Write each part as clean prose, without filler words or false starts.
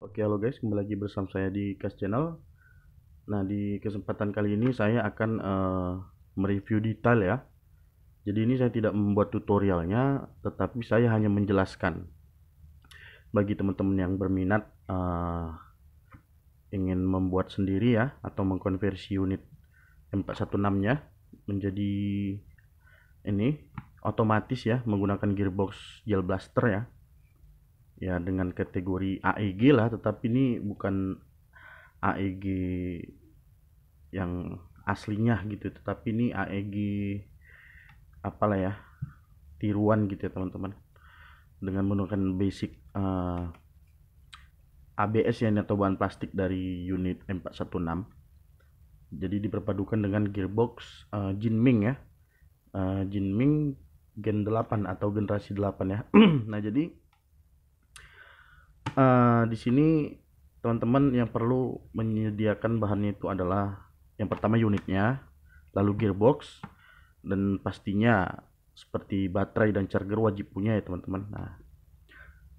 Oke, halo guys, kembali lagi bersama saya di Kas Channel. Nah, di kesempatan kali ini saya akan mereview detail ya. Jadi ini saya tidak membuat tutorialnya, tetapi saya hanya menjelaskan bagi teman-teman yang berminat ingin membuat sendiri ya, atau mengkonversi unit M416-nya menjadi ini otomatis ya, menggunakan gearbox gel blaster ya. Ya dengan kategori AEG lah, tetapi ini bukan AEG yang aslinya gitu, tetapi ini AEG apalah ya, tiruan gitu ya teman-teman, dengan menggunakan basic ABS ya, atau bahan plastik dari unit M416. Jadi diperpadukan dengan gearbox Jinming ya, Jinming Gen 8 atau generasi 8 ya. Nah jadi di sini teman-teman yang perlu menyediakan bahannya itu adalah yang pertama unitnya, lalu gearbox, dan pastinya seperti baterai dan charger wajib punya ya teman-teman. Nah,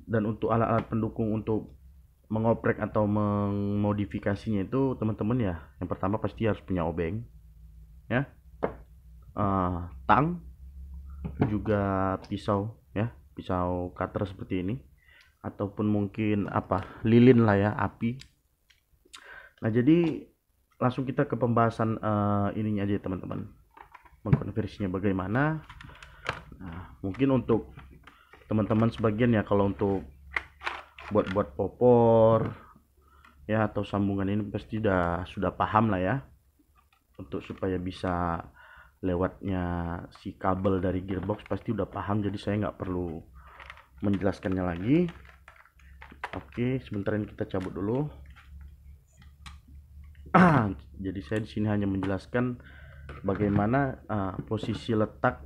dan untuk alat-alat pendukung untuk mengoprek atau memodifikasinya itu teman-teman ya, yang pertama pasti harus punya obeng ya, tang, juga pisau ya, pisau cutter seperti ini, ataupun mungkin apa, lilin lah ya, api. Nah jadi langsung kita ke pembahasan ininya aja teman-teman, mengkonversinya bagaimana. Nah, mungkin untuk teman-teman sebagian ya, kalau untuk buat popor ya atau sambungan ini pasti sudah paham lah ya, untuk supaya bisa lewatnya si kabel dari gearbox pasti udah paham, jadi saya nggak perlu menjelaskannya lagi. Oke, sebentar ini kita cabut dulu. Jadi saya di sini hanya menjelaskan bagaimana posisi letak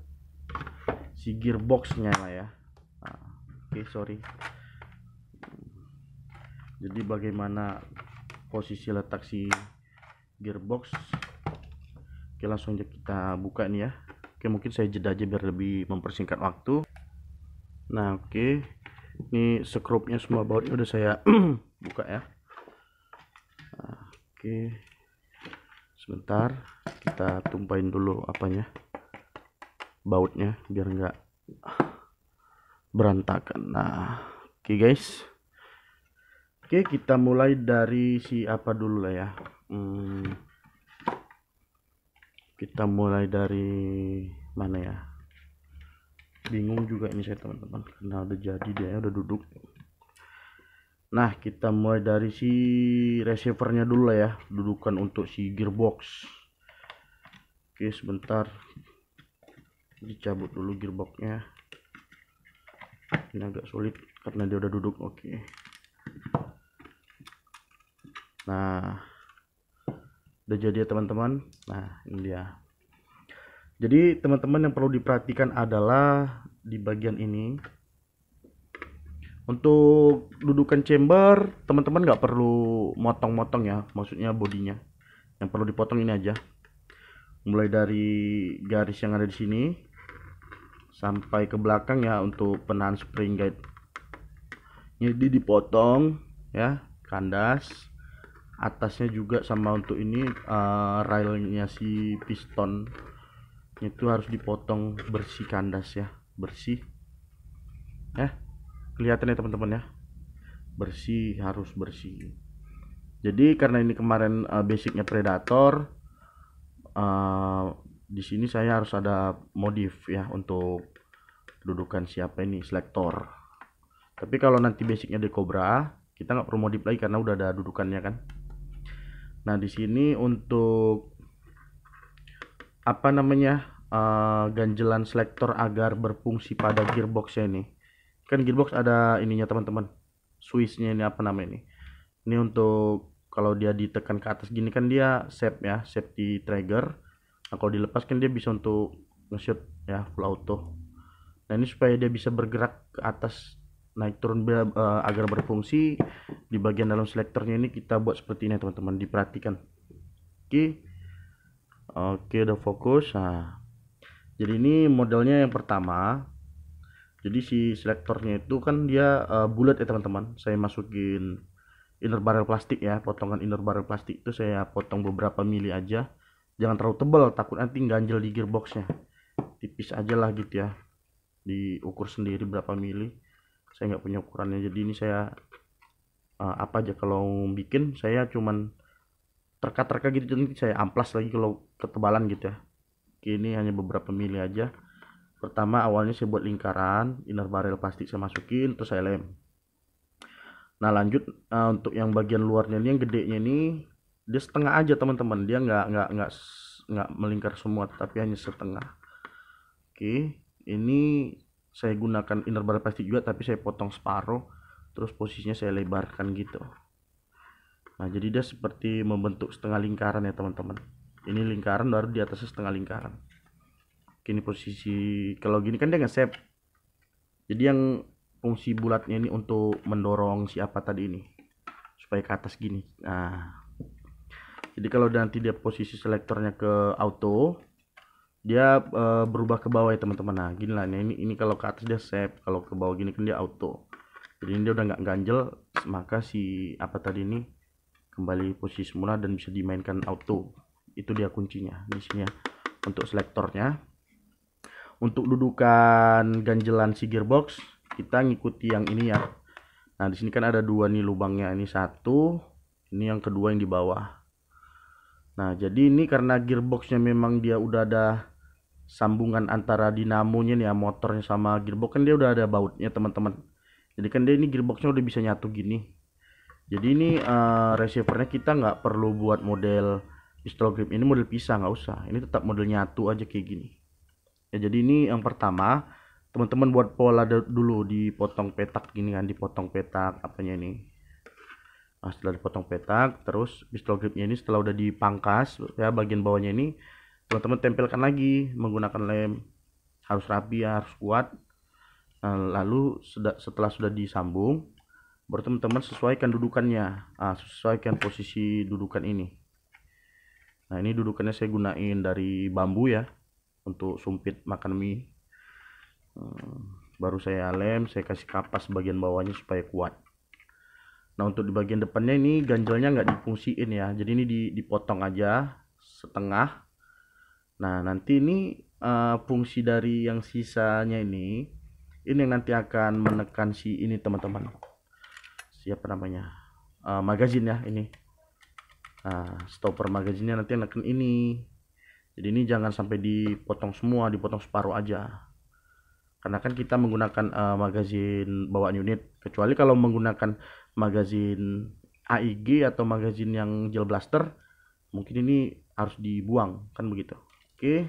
si gearboxnya lah ya. Oke, sorry. Jadi bagaimana posisi letak si gearbox. Oke, langsung aja kita buka nih ya. Oke, mungkin saya jeda aja biar lebih mempersingkat waktu. Nah, oke, ini skrupnya semua bautnya udah saya buka ya. Nah, oke, sebentar kita tumpahin dulu apanya, bautnya, biar nggak berantakan. Nah, oke guys. Oke, kita mulai dari si apa dulu lah ya. Kita mulai dari mana ya? Bingung juga ini saya teman-teman, karena udah jadi dia udah duduk. Nah, kita mulai dari si receivernya dulu lah ya, dudukan untuk si gearbox. Oke, sebentar dicabut dulu gearboxnya. Ini agak sulit karena dia udah duduk. Oke. Nah, udah jadi ya teman-teman. Nah, ini dia. Jadi teman-teman yang perlu diperhatikan adalah di bagian ini, untuk dudukan chamber teman-teman nggak perlu motong-motong ya, maksudnya bodinya. Yang perlu dipotong ini aja, mulai dari garis yang ada di sini sampai ke belakang ya, untuk penahan spring guide. Jadi dipotong ya, kandas. Atasnya juga sama, untuk ini railnya si piston itu harus dipotong bersih, kandas ya, bersih ya, kelihatan ya teman-teman ya, bersih, harus bersih. Jadi karena ini kemarin basicnya Predator, di sini saya harus ada modif ya untuk dudukan siapa ini, selektor. Tapi kalau nanti basicnya di Cobra, kita nggak perlu modif lagi karena udah ada dudukannya kan. Nah di sini untuk apa namanya, ganjelan selektor agar berfungsi pada gearboxnya ini. Kan gearbox ada ininya teman-teman, switchnya ini apa namanya ini. Ini untuk kalau dia ditekan ke atas gini kan dia save ya, safety trigger. Nah kalau dilepas kan dia bisa untuk nge-shoot ya, full auto. Nah ini supaya dia bisa bergerak ke atas, naik turun agar berfungsi. Di bagian dalam selektornya ini kita buat seperti ini teman-teman, diperhatikan. Oke, udah fokus. Nah jadi ini modelnya yang pertama. Jadi si selektornya itu kan dia bulat ya teman-teman. Saya masukin inner barrel plastik ya, potongan inner barrel plastik itu saya potong beberapa mili aja, jangan terlalu tebal takut nanti ganjel di gearboxnya. Tipis aja lah gitu ya, diukur sendiri berapa mili, saya nggak punya ukurannya. Jadi ini saya apa aja kalau bikin saya cuman terka-terka gitu, nanti saya amplas lagi kalau ketebalan gitu ya. Oke, ini hanya beberapa mili aja. Pertama awalnya saya buat lingkaran, inner barrel plastik saya masukin, terus saya lem. Nah lanjut untuk yang bagian luarnya ini, yang gedenya ini dia setengah aja teman-teman, dia nggak melingkar semua tapi hanya setengah. Oke, ini saya gunakan inner barrel plastik juga tapi saya potong separuh, terus posisinya saya lebarkan gitu. Nah jadi dia seperti membentuk setengah lingkaran ya teman-teman. Ini lingkaran baru di atasnya setengah lingkaran. Ini posisi kalau gini kan dia nge-shape. Jadi yang fungsi bulatnya ini untuk mendorong si apa tadi ini supaya ke atas gini. Nah, jadi kalau nanti dia posisi selektornya ke auto, dia berubah ke bawah ya teman-teman. Nah, gini lah. Nah, ini kalau ke atas dia shape, kalau ke bawah gini kan dia auto. Jadi ini dia udah nggak ganjel, maka si apa tadi ini kembali posisi semula dan bisa dimainkan auto. Itu dia kuncinya di sini ya. Untuk selektornya, untuk dudukan ganjelan si gearbox kita ngikuti yang ini ya. Nah di sini kan ada dua nih lubangnya, ini satu, ini yang kedua yang di bawah. Nah jadi ini karena gearboxnya memang dia udah ada sambungan antara dinamonya nih ya, motornya sama gearbox kan dia udah ada bautnya teman-teman. Jadi kan dia ini gearboxnya udah bisa nyatu gini. Jadi ini receivernya kita nggak perlu buat model pistol grip, ini model pisah nggak usah, ini tetap model nyatu aja kayak gini ya. Jadi ini yang pertama teman-teman buat pola dulu, dipotong petak gini kan, dipotong petak apanya ini. Nah setelah dipotong petak, terus pistol gripnya ini setelah udah dipangkas ya, bagian bawahnya ini teman-teman tempelkan lagi menggunakan lem, harus rapi ya, harus kuat. Nah, lalu setelah sudah disambung baru teman-teman sesuaikan dudukannya. Sesuaikan posisi dudukan ini. Nah ini dudukannya saya gunain dari bambu ya untuk sumpit makan mie. Baru saya lem, saya kasih kapas bagian bawahnya supaya kuat. Nah untuk di bagian depannya ini ganjelnya nggak difungsiin ya, jadi ini dipotong aja setengah. Nah nanti ini fungsi dari yang sisanya ini yang nanti akan menekan si ini teman-teman, siapa namanya, magazin ya ini. Stopper magazinnya nanti neken ini. Jadi ini jangan sampai dipotong semua, dipotong separuh aja. Karena kan kita menggunakan magazin bawaan unit. Kecuali kalau menggunakan magazin AIG atau magazin yang gel blaster, mungkin ini harus dibuang, kan begitu. Oke.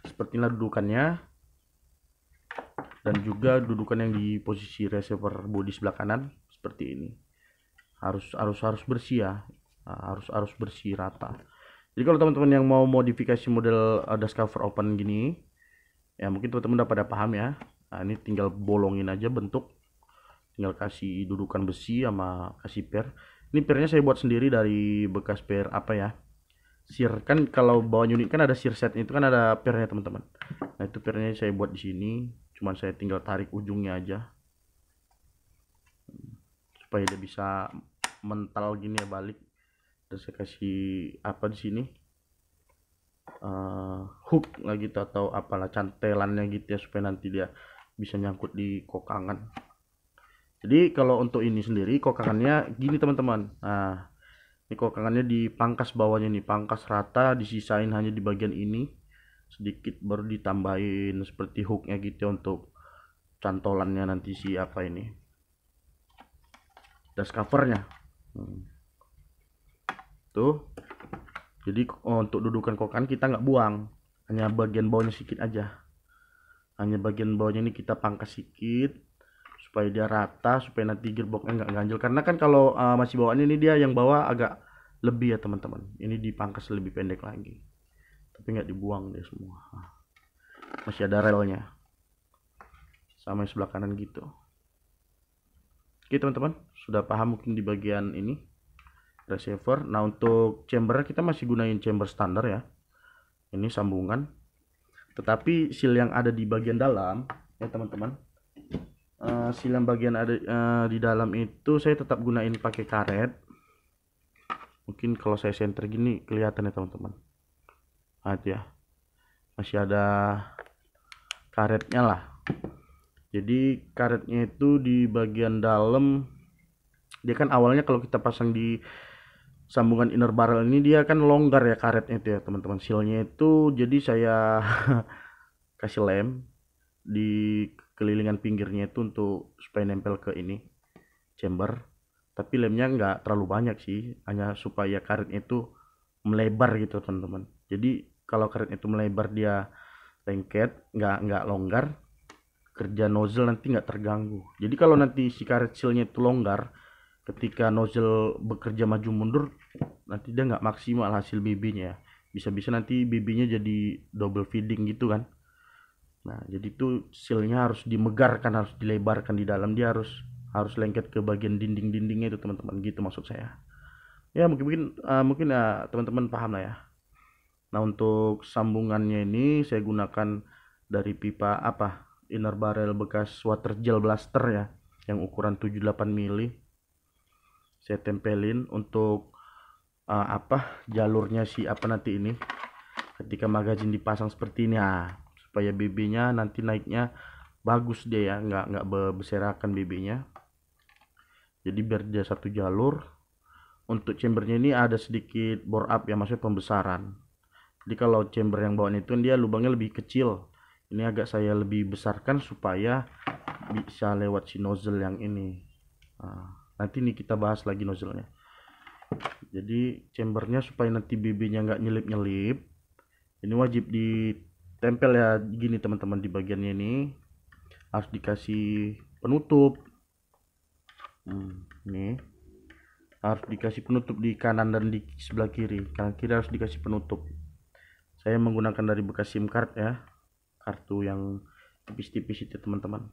Seperti inilah dudukannya. Dan juga dudukan yang di posisi receiver bodi sebelah kanan seperti ini. Harus bersih ya. Harus bersih rata. Jadi kalau teman-teman yang mau modifikasi model dust cover open gini, ya mungkin teman-teman udah pada paham ya. Nah ini tinggal bolongin aja bentuk, tinggal kasih dudukan besi sama kasih per. Ini pernya saya buat sendiri dari bekas per apa ya, sear. Kan kalau bawaan unit kan ada sear set, itu kan ada pernya teman-teman. Nah itu pernya saya buat di sini, cuman saya tinggal tarik ujungnya aja supaya dia bisa mental gini ya balik. Dan saya kasih apa di sini, hook lah gitu atau apalah cantelannya gitu ya, supaya nanti dia bisa nyangkut di kokangan. Jadi kalau untuk ini sendiri kokangannya gini teman-teman. Nah ini kokangannya dipangkas bawahnya nih, pangkas rata, disisain hanya di bagian ini sedikit, baru ditambahin seperti hooknya gitu untuk cantolannya nanti si apa ini, dust covernya. Tuh. Jadi untuk dudukan kokan kita nggak buang, hanya bagian bawahnya sedikit aja. Hanya bagian bawahnya ini kita pangkas sedikit supaya dia rata, supaya nanti gearboxnya nggak ganjel. Karena kan kalau masih bawaan ini dia yang bawah agak lebih ya teman-teman. Ini dipangkas lebih pendek lagi, tapi nggak dibuang dia semua. Masih ada relnya, sama yang sebelah kanan gitu. Oke teman-teman, sudah paham mungkin di bagian ini receiver. Nah untuk chamber kita masih gunain chamber standar ya, ini sambungan, tetapi seal yang ada di bagian dalam ya teman-teman, seal yang bagian ada di dalam itu saya tetap gunain pakai karet. Mungkin kalau saya senter gini kelihatan ya teman-teman. Nah itu ya, masih ada karetnya lah. Jadi karetnya itu di bagian dalam, dia kan awalnya kalau kita pasang di sambungan inner barrel ini dia kan longgar ya karetnya itu ya teman-teman. Sealnya itu jadi saya kasih lem di kelilingan pinggirnya itu untuk supaya nempel ke ini chamber, tapi lemnya nggak terlalu banyak sih, hanya supaya karetnya itu melebar gitu teman-teman. Jadi kalau karetnya itu melebar dia lengket, nggak longgar, kerja nozzle nanti nggak terganggu. Jadi kalau nanti si karet sealnya itu longgar, ketika nozzle bekerja maju mundur, nanti dia nggak maksimal hasil BB-nya. Bisa-bisa nanti BB-nya jadi double feeding gitu kan. Nah, jadi itu sealnya harus dimegarkan, harus dilebarkan di dalam, dia harus lengket ke bagian dinding-dindingnya itu teman-teman, gitu maksud saya. Ya mungkin ya teman-teman paham lah ya. Nah, untuk sambungannya ini saya gunakan dari pipa inner barrel bekas water gel blaster ya, yang ukuran 78 mili. Saya tempelin untuk jalurnya nanti ini ketika magazin dipasang seperti ini supaya BB-nya nanti naiknya bagus dia ya, nggak berserakan BB-nya. Jadi biar dia satu jalur. Untuk chambernya ini ada sedikit bore up ya, maksudnya pembesaran. Jadi kalau chamber yang bawaan itu dia lubangnya lebih kecil, ini agak saya lebih besarkan supaya bisa lewat si nozzle yang ini. Nanti nih kita bahas lagi nozzle-nya. Jadi chambernya supaya nanti BB-nya nggak nyelip-nyelip, ini wajib ditempel ya gini teman-teman. Di bagiannya ini harus dikasih penutup. Nih harus dikasih penutup di kanan dan di sebelah kiri. Kanan kiri harus dikasih penutup. Saya menggunakan dari bekas SIM card ya, kartu yang tipis-tipis itu teman-teman.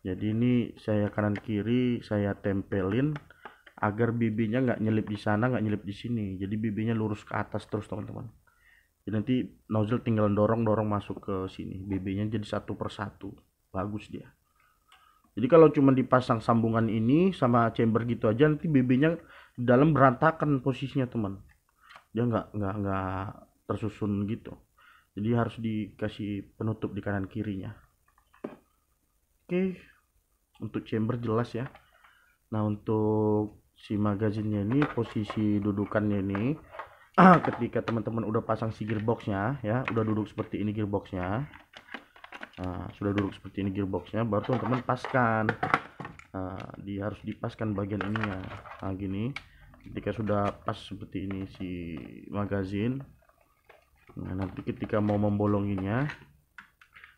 Jadi ini saya kanan kiri saya tempelin agar BB-nya nggak nyelip di sana, nggak nyelip di sini. Jadi BB-nya lurus ke atas terus teman-teman. Jadi nanti nozzle tinggal dorong masuk ke sini, BB-nya jadi satu persatu, bagus dia. Jadi kalau cuma dipasang sambungan ini sama chamber gitu aja, nanti BB-nya di dalam berantakan posisinya teman. Dia nggak tersusun gitu. Jadi harus dikasih penutup di kanan kirinya. Oke, untuk chamber jelas ya. Nah, untuk si magazinnya ini posisi dudukannya ini ketika teman-teman udah pasang si gearboxnya ya, udah duduk seperti ini gearboxnya. Nah, sudah duduk seperti ini gearboxnya, baru teman-teman paskan. Dia harus dipaskan bagian ininya. Nah, gini. Ketika sudah pas seperti ini si magazin, nah nanti ketika mau membolonginya,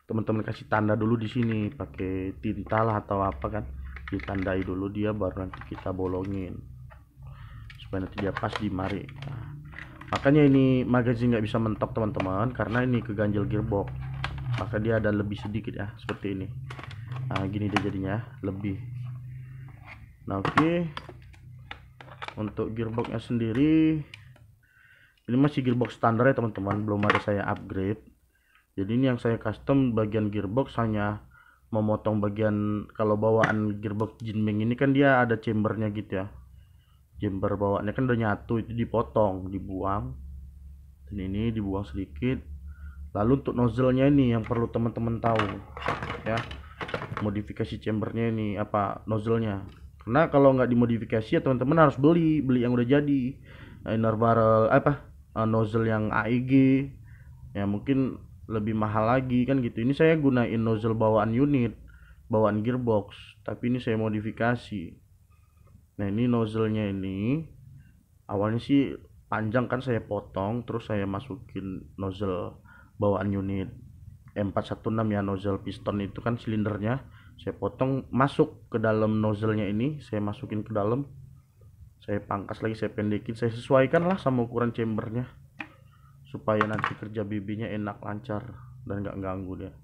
teman-teman kasih tanda dulu di sini pakai tinta lah atau apa kan, ditandai dulu dia, baru nanti kita bolongin supaya nanti dia pas di mari. Nah, makanya ini magazin nggak bisa mentok teman-teman, karena ini keganjel gearbox, maka dia ada lebih sedikit ya seperti ini. Nah gini dia jadinya lebih. Nah oke. Untuk gearboxnya sendiri ini masih gearbox standar ya teman-teman, belum ada saya upgrade. Jadi ini yang saya custom bagian gearbox hanya memotong bagian, kalau bawaan gearbox Jinming ini kan dia ada chambernya gitu ya, chamber bawaannya kan udah nyatu, itu dipotong, dibuang, dan ini dibuang sedikit. Lalu untuk nozzle-nya ini yang perlu teman-teman tahu ya, modifikasi chambernya ini nozzle-nya. Karena kalau nggak dimodifikasi ya teman-teman harus beli yang udah jadi. Inner barrel nozzle yang AEG ya mungkin lebih mahal lagi kan gitu. Ini saya gunain nozzle bawaan unit, bawaan gearbox, tapi ini saya modifikasi. Nah ini nozzle-nya ini awalnya sih panjang kan, saya potong terus saya masukin nozzle bawaan unit M416 ya, nozzle piston itu kan silindernya, saya potong masuk ke dalam nozzle-nya ini, saya masukin ke dalam, saya pangkas lagi, saya pendekin, saya sesuaikan lah sama ukuran chambernya supaya nanti kerja BB-nya enak, lancar, dan nggak ganggu dia.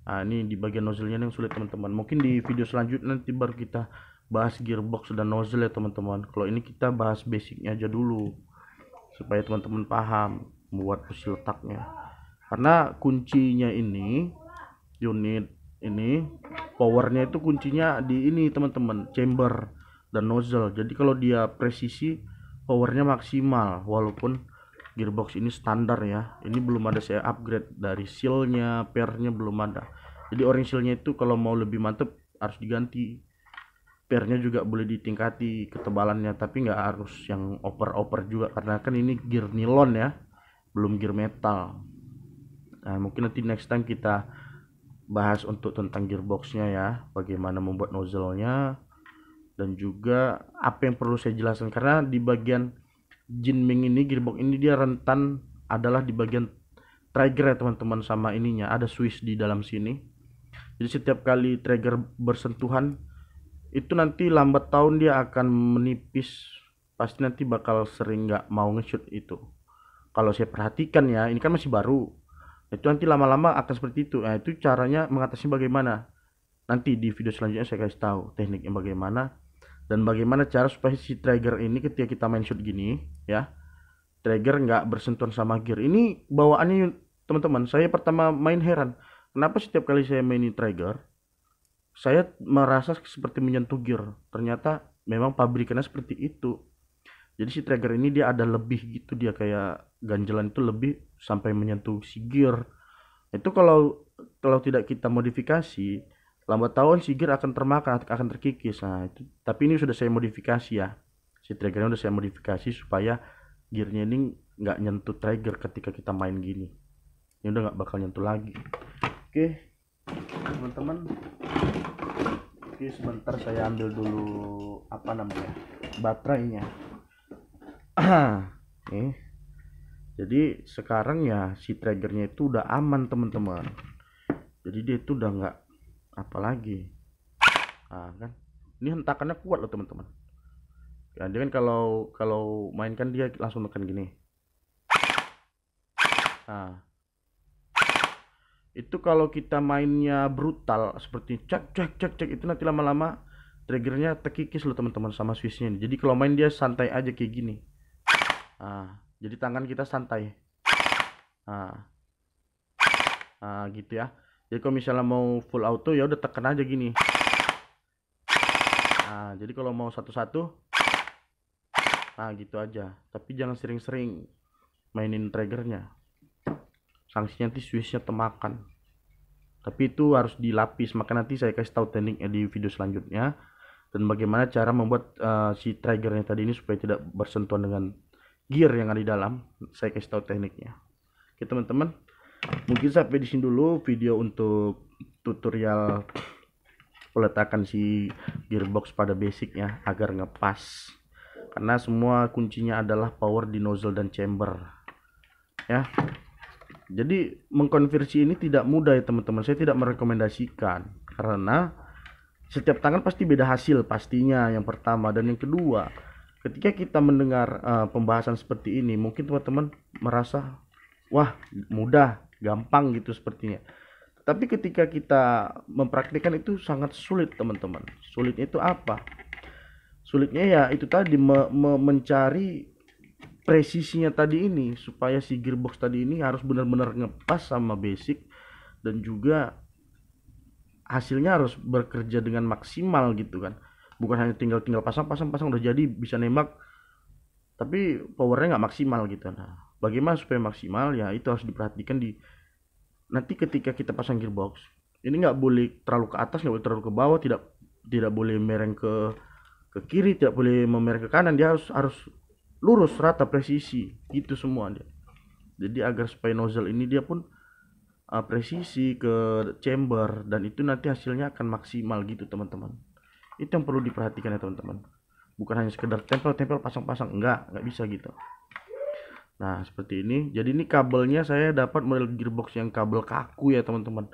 Nah ini di bagian nozzle-nya yang sulit teman-teman. Mungkin di video selanjutnya nanti baru kita bahas gearbox dan nozzle ya teman-teman. Kalau ini kita bahas basicnya aja dulu supaya teman-teman paham buat posisi letaknya. Karena kuncinya ini unit ini powernya itu kuncinya di ini teman-teman, chamber dan nozzle. Jadi kalau dia presisi powernya maksimal, walaupun gearbox ini standar ya, ini belum ada saya upgrade dari sealnya, pernya belum ada. Jadi o-ring sealnya itu kalau mau lebih mantep harus diganti, pernya juga boleh ditingkati ketebalannya, tapi nggak harus yang oper-oper juga karena kan ini gear nilon ya, belum gear metal. Nah mungkin nanti next time kita bahas untuk tentang gearboxnya ya, bagaimana membuat nozzle-nya, dan juga apa yang perlu saya jelaskan karena di bagian Jinming ini, gearbox ini dia rentan adalah di bagian trigger ya teman-teman, sama ininya ada switch di dalam sini. Jadi setiap kali trigger bersentuhan itu nanti lambat tahun dia akan menipis, pasti nanti bakal sering nggak mau nge-shoot itu. Kalau saya perhatikan ya, ini kan masih baru, itu nanti lama-lama akan seperti itu. Nah itu caranya mengatasi bagaimana, nanti di video selanjutnya saya kasih tahu tekniknya bagaimana dan bagaimana cara supaya si trigger ini ketika kita main shoot gini ya, trigger nggak bersentuhan sama gear. Ini bawaannya teman-teman, saya pertama main heran kenapa setiap kali saya mainin trigger saya merasa seperti menyentuh gear. Ternyata memang pabrikannya seperti itu. Jadi si trigger ini dia ada lebih gitu, dia kayak ganjelan itu lebih sampai menyentuh si gear. Itu kalau tidak kita modifikasi, lambat tahun si gear akan termakan, akan terkikis. Nah itu, tapi ini sudah saya modifikasi ya, si triggernya udah saya modifikasi supaya gearnya ini nggak nyentuh trigger ketika kita main gini. Ini udah nggak bakal nyentuh lagi. Oke teman-teman, oke sebentar saya ambil dulu apa namanya, baterainya. Nih jadi sekarang ya si triggernya itu udah aman teman-teman, jadi dia itu udah nggak apa lagi. Nah kan ini hentakannya kuat loh teman-teman ya, dia kan kalau main kan dia langsung tekan gini. Nah itu kalau kita mainnya brutal seperti cek cek cek cek itu nanti lama-lama triggernya terkikis loh teman-teman sama switchnya ini. Jadi kalau main dia santai aja kayak gini. Nah jadi tangan kita santai. Nah, gitu ya. Jadi kalau misalnya mau full auto ya udah tekan aja gini. Nah jadi kalau mau satu-satu, nah gitu aja. Tapi jangan sering-sering mainin triggernya, sanksinya nanti switchnya temakan. Tapi itu harus dilapis, maka nanti saya kasih tahu tekniknya di video selanjutnya, dan bagaimana cara membuat si triggernya tadi ini supaya tidak bersentuhan dengan gear yang ada di dalam. Saya kasih tahu tekniknya. Oke teman-teman, mungkin sampai di sini dulu video untuk tutorial peletakan si gearbox pada basicnya agar ngepas, karena semua kuncinya adalah power di nozzle dan chamber ya. Jadi mengkonversi ini tidak mudah ya teman-teman, saya tidak merekomendasikan karena setiap tangan pasti beda hasil pastinya, yang pertama. Dan yang kedua, ketika kita mendengar pembahasan seperti ini mungkin teman-teman merasa wah mudah, gampang gitu sepertinya. Tapi ketika kita mempraktikkan itu sangat sulit teman-teman. Sulitnya itu apa? Sulitnya ya itu tadi mencari presisinya tadi ini, supaya si gearbox tadi ini harus benar-benar ngepas sama basic, dan juga hasilnya harus bekerja dengan maksimal gitu kan. Bukan hanya tinggal pasang udah jadi bisa nembak, tapi powernya nggak maksimal gitu. Nah bagaimana supaya maksimal ya, itu harus diperhatikan di nanti ketika kita pasang gearbox ini. Nggak boleh terlalu ke atas, nggak boleh terlalu ke bawah, tidak boleh mereng ke kiri, tidak boleh memereng ke kanan. Dia harus lurus, rata, presisi gitu semua dia. Jadi agar supaya nozzle ini dia pun presisi ke chamber, dan itu nanti hasilnya akan maksimal gitu teman-teman. Itu yang perlu diperhatikan ya teman-teman, bukan hanya sekedar tempel pasang enggak bisa gitu. Nah seperti ini. Jadi ini kabelnya saya dapat model gearbox yang kabel kaku ya teman-teman.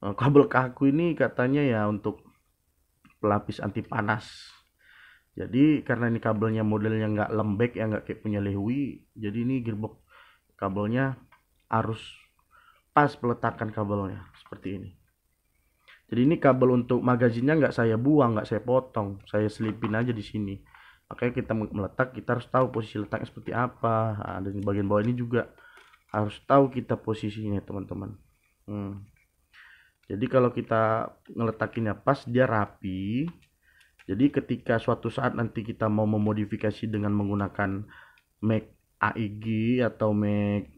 Kabel kaku ini katanya ya untuk pelapis anti panas. Jadi karena ini kabelnya modelnya nggak lembek ya, nggak kayak punya Lehui, jadi ini gearbox kabelnya harus pas peletakan kabelnya seperti ini. Jadi ini kabel untuk magazinnya nggak saya buang, nggak saya potong, saya selipin aja di sini. Makanya kita meletak, kita harus tahu posisi letaknya seperti apa. Nah, dan di bagian bawah ini juga harus tahu kita posisinya teman-teman. Jadi kalau kita ngeletakinnya pas, dia rapi. Jadi ketika suatu saat nanti kita mau memodifikasi dengan menggunakan Mac AEG atau Mac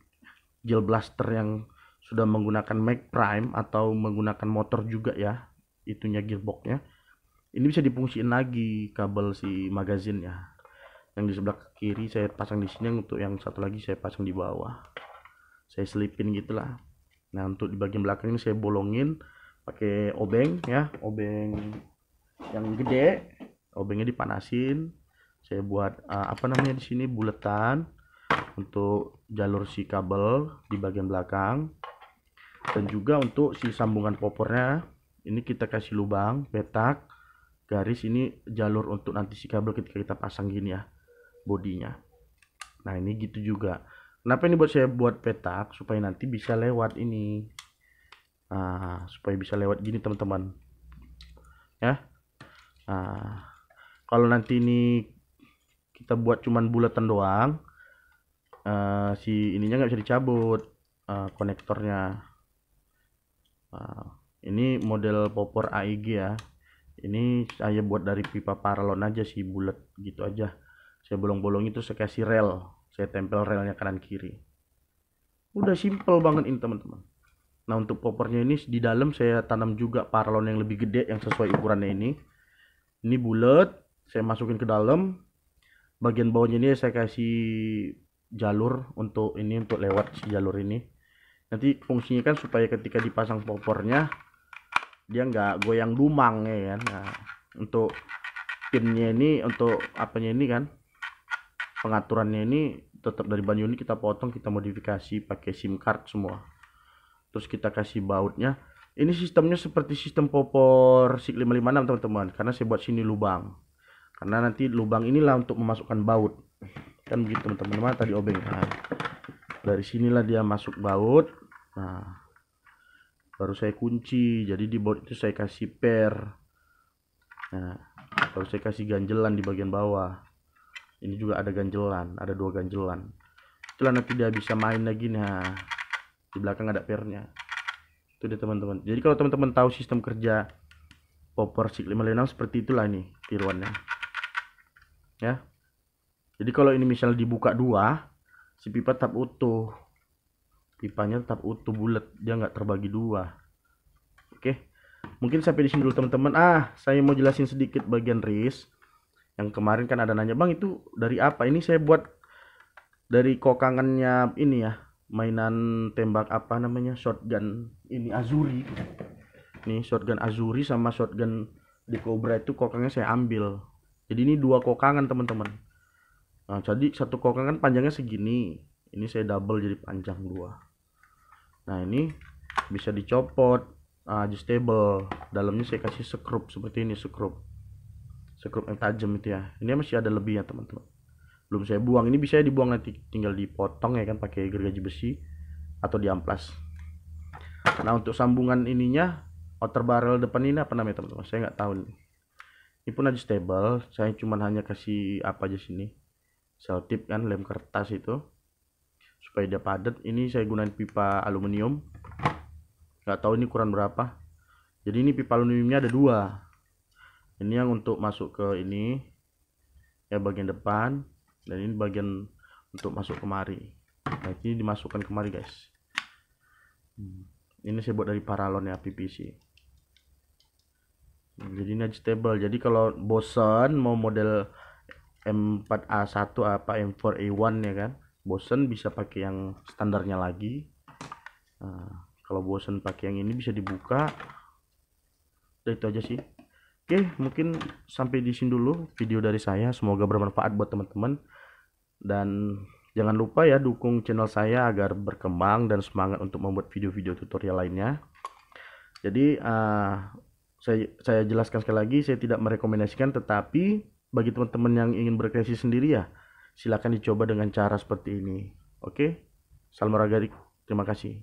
Gel Blaster yang sudah menggunakan Mac Prime atau menggunakan motor juga ya, itunya gearboxnya, ini bisa difungsiin lagi kabel si magazinnya. Yang di sebelah kiri saya pasang di sini, untuk yang satu lagi saya pasang di bawah, saya selipin gitulah. Nah untuk di bagian belakang ini saya bolongin pakai obeng ya, obeng yang gede. Obengnya dipanasin, saya buat apa namanya di sini, buletan untuk jalur si kabel di bagian belakang. Dan juga untuk si sambungan popornya ini kita kasih lubang petak garis, ini jalur untuk nanti si kabel ketika kita pasang gini ya, bodinya. Nah ini gitu juga. Kenapa ini buat saya buat petak, supaya nanti bisa lewat ini. Nah, supaya bisa lewat gini teman-teman ya. Nah, kalau nanti ini kita buat cuman bulatan doang, si ininya nggak bisa dicabut, konektornya. Ini model popor AEG ya. Ini saya buat dari pipa paralon aja sih, bulat gitu aja. Saya bolong-bolong itu, saya kasih rel, saya tempel relnya kanan kiri. Udah simple banget ini teman-teman. Nah untuk popornya ini di dalam saya tanam juga paralon yang lebih gede yang sesuai ukurannya ini. Ini bulat, saya masukin ke dalam. Bagian bawahnya ini saya kasih jalur untuk ini, untuk lewat si jalur ini. Nanti fungsinya kan supaya ketika dipasang popornya dia nggak goyang dumang ya kan. Nah, untuk pinnya ini, untuk apanya ini kan, pengaturannya ini tetap dari ban unit kita potong, kita modifikasi pakai SIM card semua. Terus kita kasih bautnya. Ini sistemnya seperti sistem popor SIG 556 teman-teman, karena saya buat sini lubang. Karena nanti lubang inilah untuk memasukkan baut. Kan begitu teman-teman, tadi obeng. Nah, dari sinilah dia masuk baut. Nah, baru saya kunci. Jadi di baut itu saya kasih per. Nah, baru saya kasih ganjelan di bagian bawah. Ini juga ada ganjelan, ada 2 ganjelan. Setelah nanti dia bisa main lagi. Nah, di belakang ada pernya. Itu deh teman-teman. Jadi kalau teman-teman tahu sistem kerja popor SIG 556 seperti itulah ini tiruannya. Ya. Jadi kalau ini misal dibuka 2, si pipa tetap utuh. Pipanya tetap utuh bulat, dia nggak terbagi 2. Oke. Mungkin sampai di sini dulu teman-teman. Saya mau jelasin sedikit bagian wrist. Yang kemarin kan ada nanya, "Bang, itu dari apa?" Ini saya buat dari kokangannya ini ya, mainan tembak apa namanya, shotgun ini Azuri. Nih shotgun Azuri sama shotgun di Cobra itu kokangnya saya ambil. Jadi ini 2 kokangan teman-teman. Nah, jadi satu kokangan panjangnya segini. Ini saya double jadi panjang 2. Nah, ini bisa dicopot, adjustable. Dalamnya saya kasih skrup seperti ini, skrup yang tajam itu ya. Ini masih ada lebihnya teman-teman. Belum saya buang. Ini bisa dibuang nanti, tinggal dipotong ya kan pakai gergaji besi atau diamplas. Nah untuk sambungan ininya, outer barrel depan ini apa namanya teman-teman, saya nggak tahu nih. Ini pun adjustable. Saya cuma hanya kasih apa aja sini, selotip kan, lem kertas itu supaya dia padat. Ini saya gunain pipa aluminium, nggak tahu ini ukuran berapa. Jadi ini pipa aluminiumnya ada 2. Ini yang untuk masuk ke ini ya, bagian depan, dan ini bagian untuk masuk kemari. Nah ini dimasukkan kemari guys. Ini saya buat dari paralon ya, PVC. Jadi ini adjustable. Jadi kalau bosan mau model M4A1 apa M4A1 ya kan, bosan bisa pakai yang standarnya lagi. Nah, kalau bosan pakai yang ini bisa dibuka. Udah itu aja sih. Oke, mungkin sampai di sini dulu video dari saya. Semoga bermanfaat buat teman-teman. Dan jangan lupa ya dukung channel saya agar berkembang dan semangat untuk membuat video-video tutorial lainnya. Jadi saya jelaskan sekali lagi, saya tidak merekomendasikan, tetapi bagi teman-teman yang ingin berkreasi sendiri ya, silakan dicoba dengan cara seperti ini. Oke, salam olahraga, terima kasih.